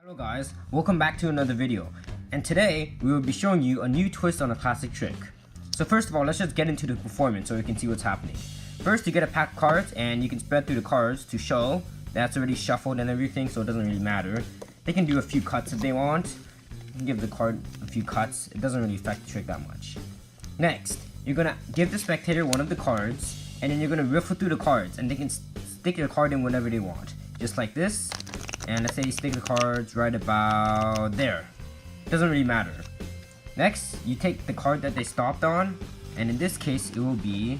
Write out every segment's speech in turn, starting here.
Hello guys, welcome back to another video, and today we will be showing you a new twist on a classic trick. So first of all, let's just get into the performance so you can see what's happening. First, you get a pack of cards and you can spread through the cards to show that's already shuffled and everything, so it doesn't really matter. They can do a few cuts if they want. You can give the card a few cuts, it doesn't really affect the trick that much. Next, you're gonna give the spectator one of the cards, and then you're gonna riffle through the cards, and they can stick your card in whenever they want. Just like this. And let's say you stick the cards right about there. Doesn't really matter. Next, you take the card that they stopped on, and in this case, it will be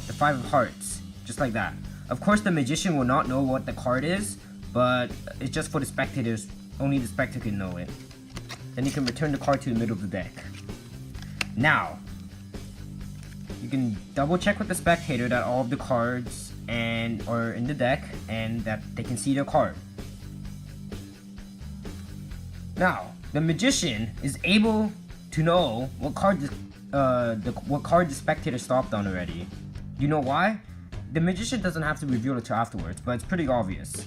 the 5 of hearts. Just like that. Of course, the magician will not know what the card is, but it's just for the spectators. Only the spectator can know it. Then you can return the card to the middle of the deck. Now, you can double check with the spectator that all of the cards are in the deck and that they can see their card. Now, the magician is able to know what card the spectator stopped on already. You know why? The magician doesn't have to reveal it till afterwards, but it's pretty obvious.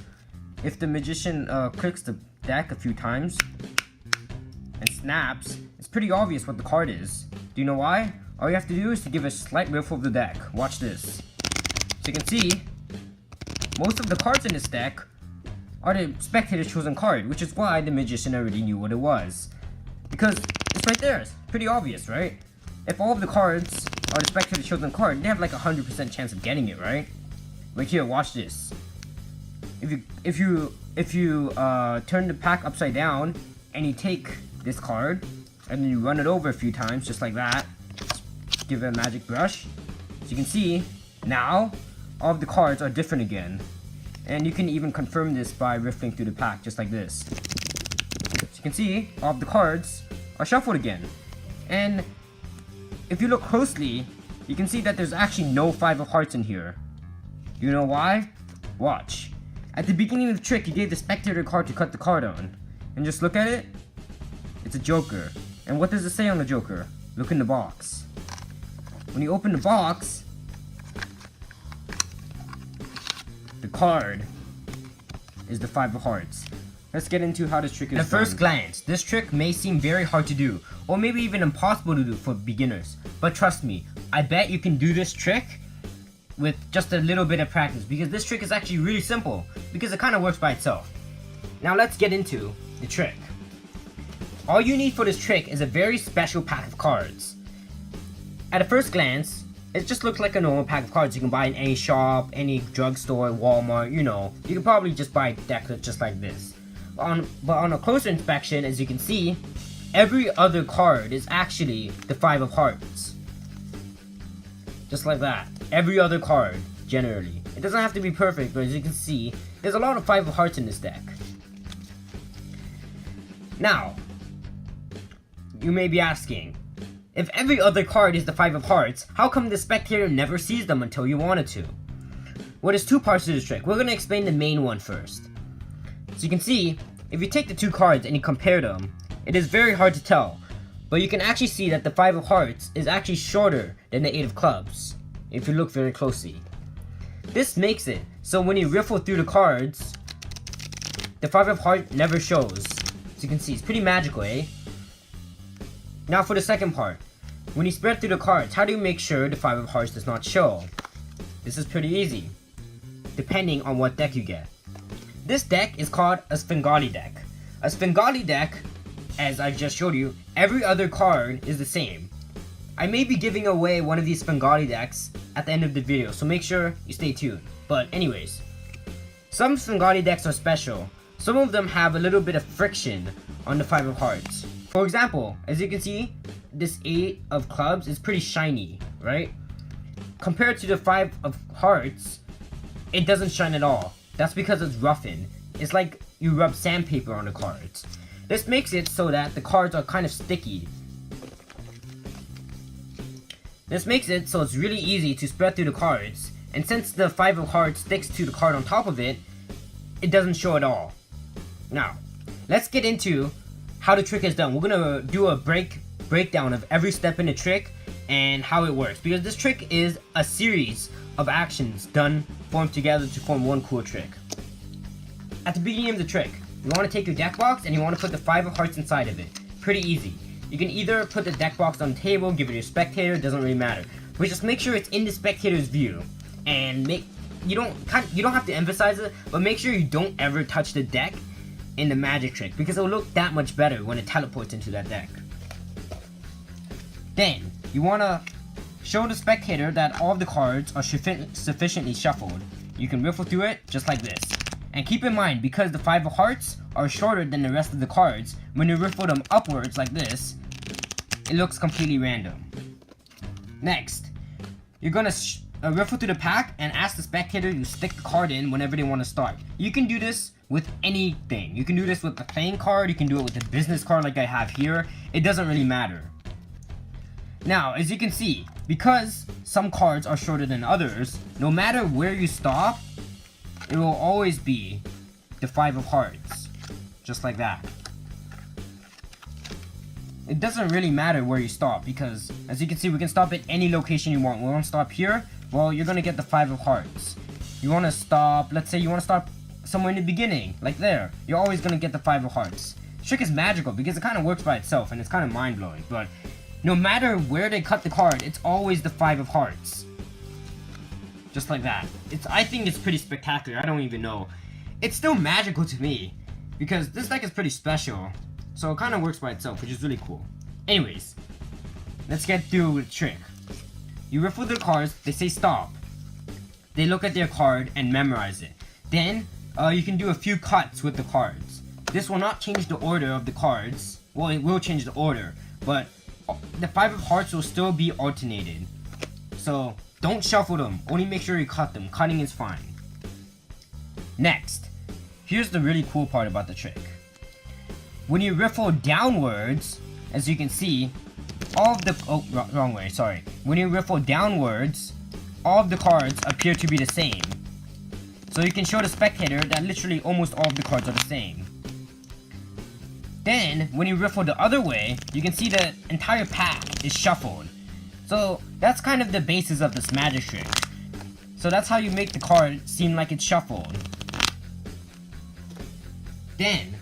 If the magician clicks the deck a few times and snaps, it's pretty obvious what the card is. Do you know why? All you have to do is to give a slight riffle of the deck. Watch this. So you can see, most of the cards in this deck are the spectator's chosen card, which is why the magician already knew what it was. Because it's right there, it's pretty obvious, right? If all of the cards are the spectator's chosen card, they have like 100% chance of getting it, right? Like here, watch this. If you turn the pack upside down and you take this card and then you run it over a few times, just like that, give it a magic brush, so you can see now all of the cards are different again. And you can even confirm this by riffling through the pack, just like this. So you can see, all of the cards are shuffled again. And if you look closely, you can see that there's actually no 5 of hearts in here. Do you know why? Watch. At the beginning of the trick, you gave the spectator a card to cut the card on. And just look at it. It's a joker. And what does it say on the joker? Look in the box. When you open the box, the card is the 5 of hearts. Let's get into how this trick is done. At first glance, this trick may seem very hard to do, or maybe even impossible to do for beginners. But trust me, I bet you can do this trick with just a little bit of practice, because this trick is actually really simple, because it kind of works by itself. Now let's get into the trick. All you need for this trick is a very special pack of cards. At a first glance, it just looks like a normal pack of cards you can buy in any shop, any drugstore, Walmart, you know. You can probably just buy a deck just like this. But on a closer inspection, as you can see, every other card is actually the 5 of hearts. Just like that. Every other card, generally. It doesn't have to be perfect, but as you can see, there's a lot of 5 of hearts in this deck. Now, you may be asking, if every other card is the 5 of hearts, how come the spectator never sees them until you want it to? Well, there's 2 parts to this trick. We're going to explain the main one first. So you can see, if you take the 2 cards and you compare them, it is very hard to tell. But you can actually see that the 5 of hearts is actually shorter than the 8 of clubs, if you look very closely. This makes it so when you riffle through the cards, the 5 of hearts never shows. So you can see, it's pretty magical, eh? Now for the second part. When you spread through the cards, how do you make sure the 5 of hearts does not show? This is pretty easy, depending on what deck you get. This deck is called a Svengali deck. A Svengali deck, as I just showed you, every other card is the same. I may be giving away one of these Svengali decks at the end of the video, so make sure you stay tuned. But anyways, some Svengali decks are special. Some of them have a little bit of friction on the 5 of hearts. For example, as you can see, this 8 of clubs is pretty shiny, right? Compared to the 5 of hearts, it doesn't shine at all. That's because it's roughened. It's like you rub sandpaper on the cards. This makes it so that the cards are kind of sticky. This makes it so it's really easy to spread through the cards. And since the 5 of hearts sticks to the card on top of it, it doesn't show at all. Now, let's get into how the trick is done. We're gonna do a breakdown of every step in the trick and how it works, because this trick is a series of actions formed together to form one cool trick. At the beginning of the trick, you want to take your deck box and you want to put the 5 of hearts inside of it. Pretty easy. You can either put the deck box on the table, give it to your spectator, doesn't really matter. But just make sure it's in the spectator's view, and you don't have to emphasize it, but make sure you don't ever touch the deck in the magic trick, because it'll look that much better when it teleports into that deck. Then you want to show the spectator that all of the cards are sufficiently shuffled. You can riffle through it just like this. And keep in mind, because the 5 of hearts are shorter than the rest of the cards, when you riffle them upwards like this, it looks completely random. Next, you're gonna riffle through the pack and ask the spectator to stick the card in whenever they want to start. You can do this with anything. You can do this with the playing card, you can do it with the business card like I have here. It doesn't really matter. Now, as you can see, because some cards are shorter than others, no matter where you stop, it will always be the 5 of hearts. Just like that. It doesn't really matter where you stop, because as you can see, we can stop at any location you want. We want to stop here, well, you're gonna get the 5 of hearts. You want to stop, let's say you want to stop somewhere in the beginning, like there, you're always gonna get the 5 of hearts. This trick is magical because it kind of works by itself and it's kind of mind-blowing, but no matter where they cut the card, it's always the 5 of hearts. Just like that. I think it's pretty spectacular. I don't even know. It's still magical to me, because this deck is pretty special. So it kind of works by itself, which is really cool. Anyways, let's get through the trick. You riffle the cards, they say stop. They look at their card and memorize it. Then, you can do a few cuts with the cards. This will not change the order of the cards. Well, it will change the order, but the 5 of hearts will still be alternated. So, don't shuffle them, only make sure you cut them. Cutting is fine. Next, here's the really cool part about the trick. When you riffle downwards, as you can see, all of the, wrong way, sorry. When you riffle downwards, all of the cards appear to be the same. So you can show the spectator that literally almost all of the cards are the same. Then, when you riffle the other way, you can see the entire pack is shuffled. So, that's kind of the basis of this magic trick. So that's how you make the card seem like it's shuffled. Then,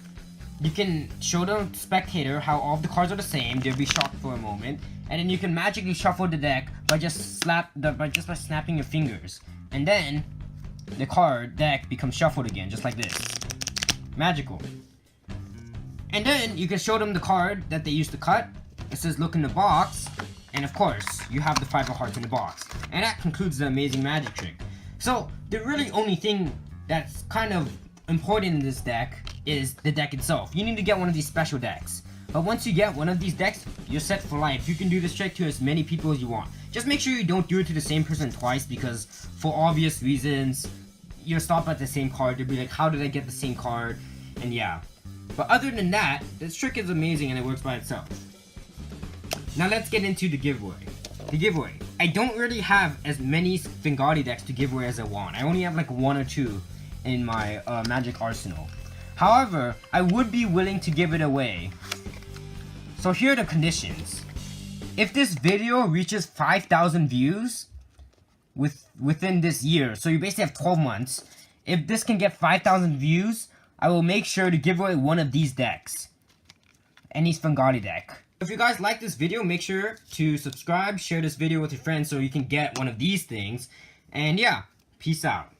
you can show the spectator how all of the cards are the same, they'll be shocked for a moment, and then you can magically shuffle the deck by just by snapping your fingers. And then, the card deck becomes shuffled again, just like this. Magical. And then, you can show them the card that they used to cut. It says look in the box. And of course, you have the 5 of hearts in the box. And that concludes the amazing magic trick. So, the really only thing that's kind of important in this deck is the deck itself. You need to get one of these special decks. But once you get one of these decks, you're set for life. You can do this trick to as many people as you want. Just make sure you don't do it to the same person twice, because for obvious reasons, you'll stop at the same card. You'll be like, how did I get the same card? And yeah. But other than that, this trick is amazing and it works by itself. Now let's get into the giveaway. The giveaway. I don't really have as many Fingati decks to give away as I want. I only have like 1 or 2 in my magic arsenal. However, I would be willing to give it away. So here are the conditions. If this video reaches 5,000 views within this year, so you basically have 12 months, if this can get 5,000 views, I will make sure to give away one of these decks. Any Fingati deck. If you guys like this video, make sure to subscribe, share this video with your friends so you can get one of these things. And yeah, peace out.